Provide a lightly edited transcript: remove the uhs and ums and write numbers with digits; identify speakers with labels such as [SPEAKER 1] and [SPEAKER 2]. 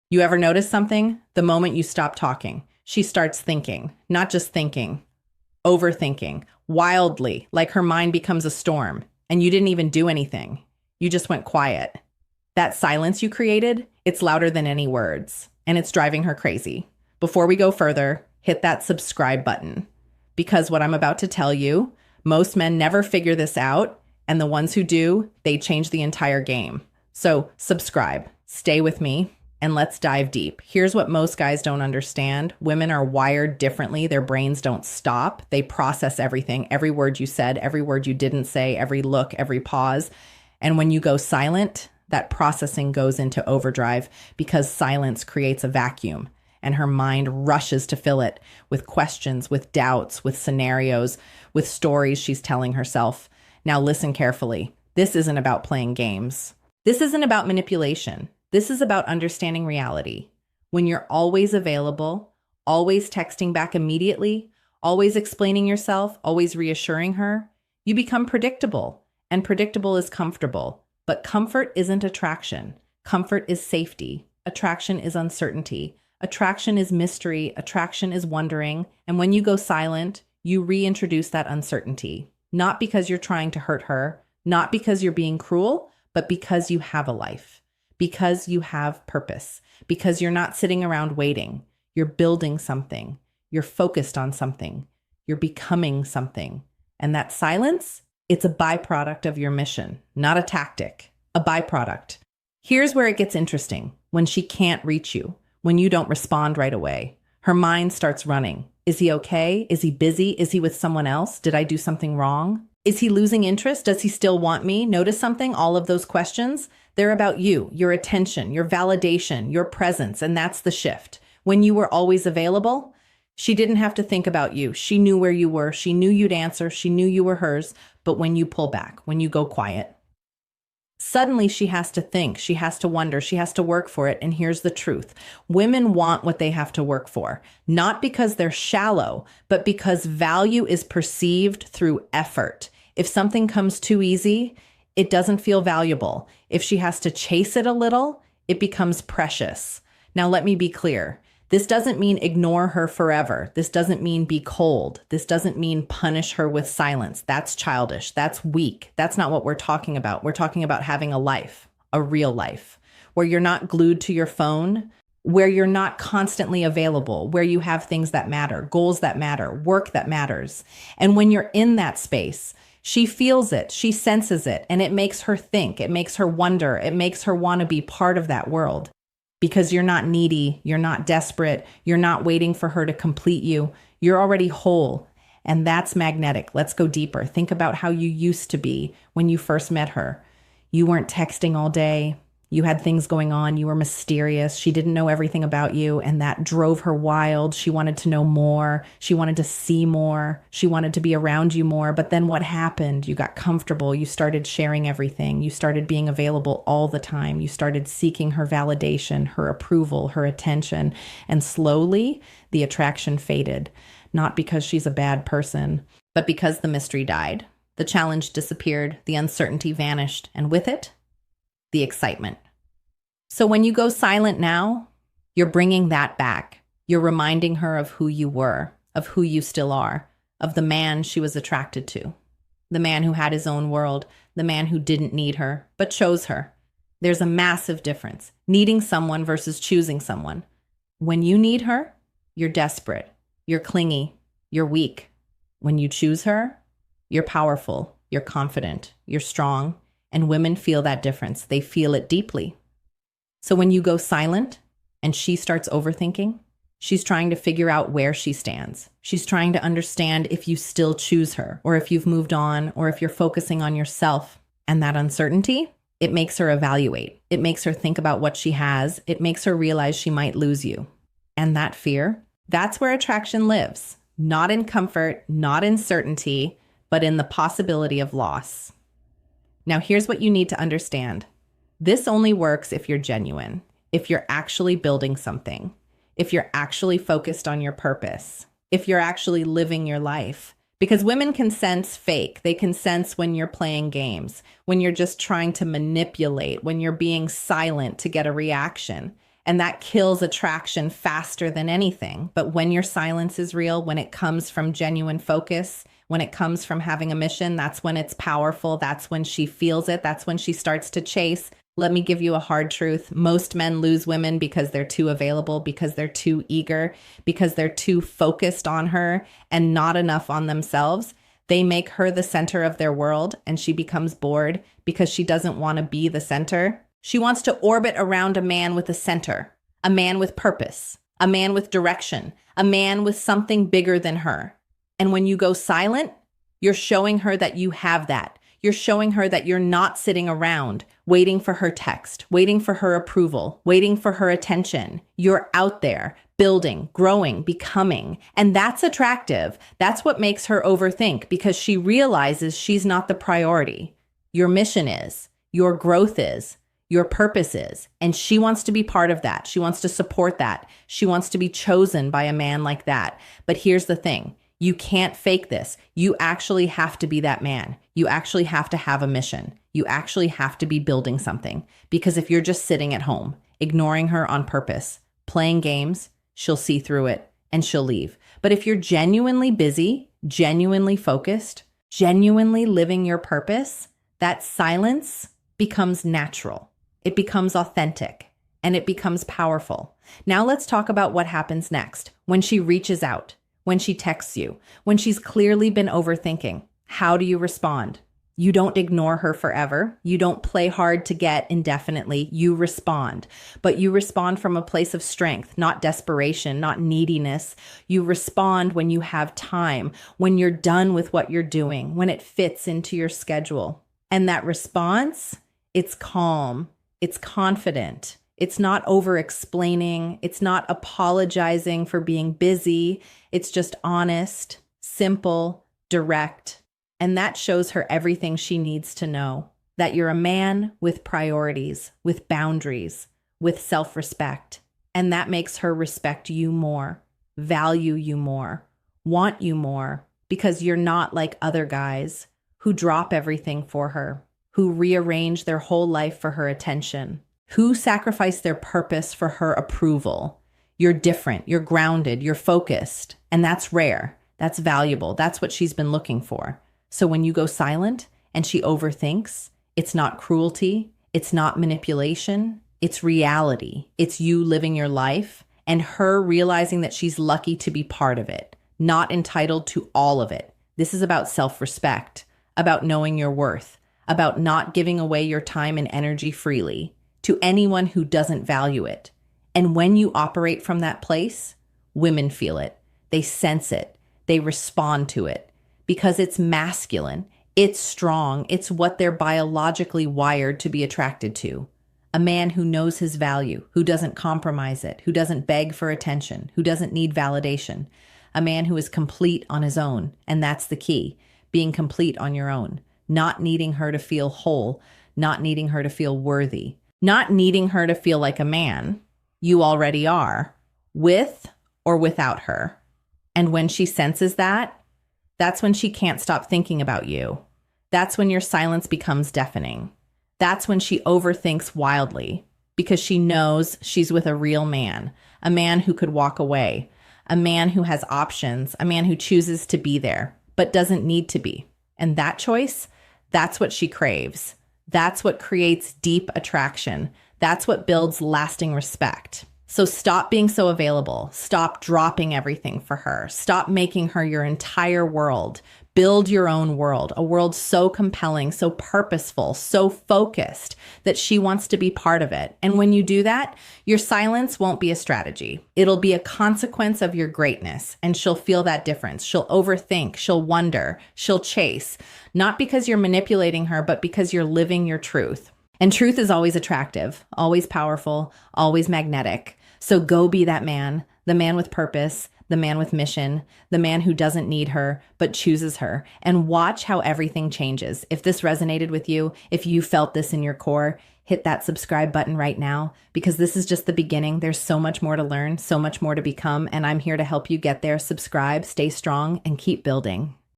[SPEAKER 1] You ever notice something? The moment you stop talking, she starts thinking, not just thinking, overthinking, wildly, like her mind becomes a storm, and you didn't even do anything. You just went quiet. That silence you created, it's louder than any words, and it's driving her crazy. Before we go further, hit that subscribe button. Because what I'm about to tell you, most men never figure this out, and the ones who do, they change the entire game. So subscribe, stay with me, and let's dive deep. Here's what most guys don't understand. Women are wired differently. Their brains don't stop. They process everything, every word you said, every word you didn't say, every look, every pause. And when you go silent, that processing goes into overdrive because silence creates a vacuum. And her mind rushes to fill it with questions, with doubts, with scenarios, with stories she's telling herself. Now listen carefully. This isn't about playing games. This isn't about manipulation. This is about understanding reality. When you're always available, always texting back immediately, always explaining yourself, always reassuring her, you become predictable. And predictable is comfortable. But comfort isn't attraction. Comfort is safety. Attraction is uncertainty. Attraction is mystery. Attraction is wondering. And when you go silent, you reintroduce that uncertainty. Not because you're trying to hurt her, not because you're being cruel, but because you have a life. Because you have purpose. Because you're not sitting around waiting. You're building something. You're focused on something. You're becoming something. And that silence, it's a byproduct of your mission, not a tactic, a byproduct. Here's where it gets interesting. When she can't reach you, when you don't respond right away, her mind starts running. Is he okay? Is he busy? Is he with someone else? Did I do something wrong? Is he losing interest? Does he still want me? Notice something? All of those questions, they're about you, your attention, your validation, your presence, and that's the shift. When you were always available, she didn't have to think about you. She knew where you were. She knew you'd answer. She knew you were hers. But when you pull back, when you go quiet, suddenly she has to think, she has to wonder, she has to work for it. And here's the truth. Women want what they have to work for, not because they're shallow, but because value is perceived through effort. If something comes too easy, it doesn't feel valuable. If she has to chase it a little, it becomes precious. Now, let me be clear. This doesn't mean ignore her forever. This doesn't mean be cold. This doesn't mean punish her with silence. That's childish. That's weak. That's not what we're talking about. We're talking about having a life, a real life, where you're not glued to your phone, where you're not constantly available, where you have things that matter, goals that matter, work that matters. And when you're in that space, she feels it, she senses it, and it makes her think, it makes her wonder, it makes her want to be part of that world. Because you're not needy, you're not desperate, you're not waiting for her to complete you. You're already whole, and that's magnetic. Let's go deeper. Think about how you used to be when you first met her. You weren't texting all day. You had things going on. You were mysterious. She didn't know everything about you, and that drove her wild. She wanted to know more. She wanted to see more. She wanted to be around you more. But then what happened? You got comfortable. You started sharing everything. You started being available all the time. You started seeking her validation, her approval, her attention. And slowly, the attraction faded. Not because she's a bad person, but because the mystery died. The challenge disappeared. The uncertainty vanished. And with it, the excitement. So when you go silent now, you're bringing that back. You're reminding her of who you were, of who you still are, of the man she was attracted to, the man who had his own world, the man who didn't need her, but chose her. There's a massive difference, needing someone versus choosing someone. When you need her, you're desperate, you're clingy, you're weak. When you choose her, you're powerful, you're confident, you're strong. And women feel that difference. They feel it deeply. So when you go silent and she starts overthinking, she's trying to figure out where she stands. She's trying to understand if you still choose her, or if you've moved on, or if you're focusing on yourself. And that uncertainty, it makes her evaluate. It makes her think about what she has. It makes her realize she might lose you. And that fear, that's where attraction lives. Not in comfort, not in certainty, but in the possibility of loss. Now, here's what you need to understand. This only works if you're genuine, if you're actually building something, if you're actually focused on your purpose, if you're actually living your life. Because women can sense fake. They can sense when you're playing games, when you're just trying to manipulate, when you're being silent to get a reaction. And that kills attraction faster than anything. But when your silence is real, when it comes from genuine focus, when it comes from having a mission, that's when it's powerful. That's when she feels it. That's when she starts to chase. Let me give you a hard truth. Most men lose women because they're too available, because they're too eager, because they're too focused on her and not enough on themselves. They make her the center of their world and she becomes bored because she doesn't want to be the center. She wants to orbit around a man with a center, a man with purpose, a man with direction, a man with something bigger than her. And when you go silent, you're showing her that you have that. You're showing her that you're not sitting around waiting for her text, waiting for her approval, waiting for her attention. You're out there building, growing, becoming. And that's attractive. That's what makes her overthink because she realizes she's not the priority. Your mission is, your growth is, your purpose is, and she wants to be part of that. She wants to support that. She wants to be chosen by a man like that. But here's the thing. You can't fake this. You actually have to be that man. You actually have to have a mission. You actually have to be building something. Because if you're just sitting at home, ignoring her on purpose, playing games, she'll see through it and she'll leave. But if you're genuinely busy, genuinely focused, genuinely living your purpose, that silence becomes natural. It becomes authentic and it becomes powerful. Now let's talk about what happens next. When she reaches out, when she texts you, when she's clearly been overthinking, how do you respond? You don't ignore her forever. You don't play hard to get indefinitely. You respond, but you respond from a place of strength, not desperation, not neediness. You respond when you have time, when you're done with what you're doing, when it fits into your schedule. And that response, it's calm. It's confident. It's not over-explaining. It's not apologizing for being busy. It's just honest, simple, direct. And that shows her everything she needs to know. That you're a man with priorities, with boundaries, with self-respect. And that makes her respect you more, value you more, want you more, because you're not like other guys who drop everything for her, who rearrange their whole life for her attention, who sacrifice their purpose for her approval. You're different, you're grounded, you're focused, and that's rare, that's valuable, that's what she's been looking for. So when you go silent and she overthinks, it's not cruelty, it's not manipulation, it's reality. It's you living your life and her realizing that she's lucky to be part of it, not entitled to all of it. This is about self-respect, about knowing your worth, about not giving away your time and energy freely to anyone who doesn't value it. And when you operate from that place, women feel it. They sense it. They respond to it because it's masculine. It's strong. It's what they're biologically wired to be attracted to. A man who knows his value, who doesn't compromise it, who doesn't beg for attention, who doesn't need validation. A man who is complete on his own. And that's the key, being complete on your own. Not needing her to feel whole, not needing her to feel worthy, not needing her to feel like a man. You already are, with or without her. And when she senses that, that's when she can't stop thinking about you. That's when your silence becomes deafening. That's when she overthinks wildly because she knows she's with a real man, a man who could walk away, a man who has options, a man who chooses to be there, but doesn't need to be. And that choice, that's what she craves. That's what creates deep attraction. That's what builds lasting respect. So stop being so available. Stop dropping everything for her. Stop making her your entire world. Build your own world, a world so compelling, so purposeful, so focused that she wants to be part of it. And when you do that, your silence won't be a strategy. It'll be a consequence of your greatness, and she'll feel that difference. She'll overthink, she'll wonder, she'll chase, not because you're manipulating her, but because you're living your truth. And truth is always attractive, always powerful, always magnetic. So go be that man, the man with purpose, the man with mission, the man who doesn't need her, but chooses her, and watch how everything changes. If this resonated with you, if you felt this in your core, hit that subscribe button right now, because this is just the beginning. There's so much more to learn, so much more to become, and I'm here to help you get there. Subscribe, stay strong, and keep building.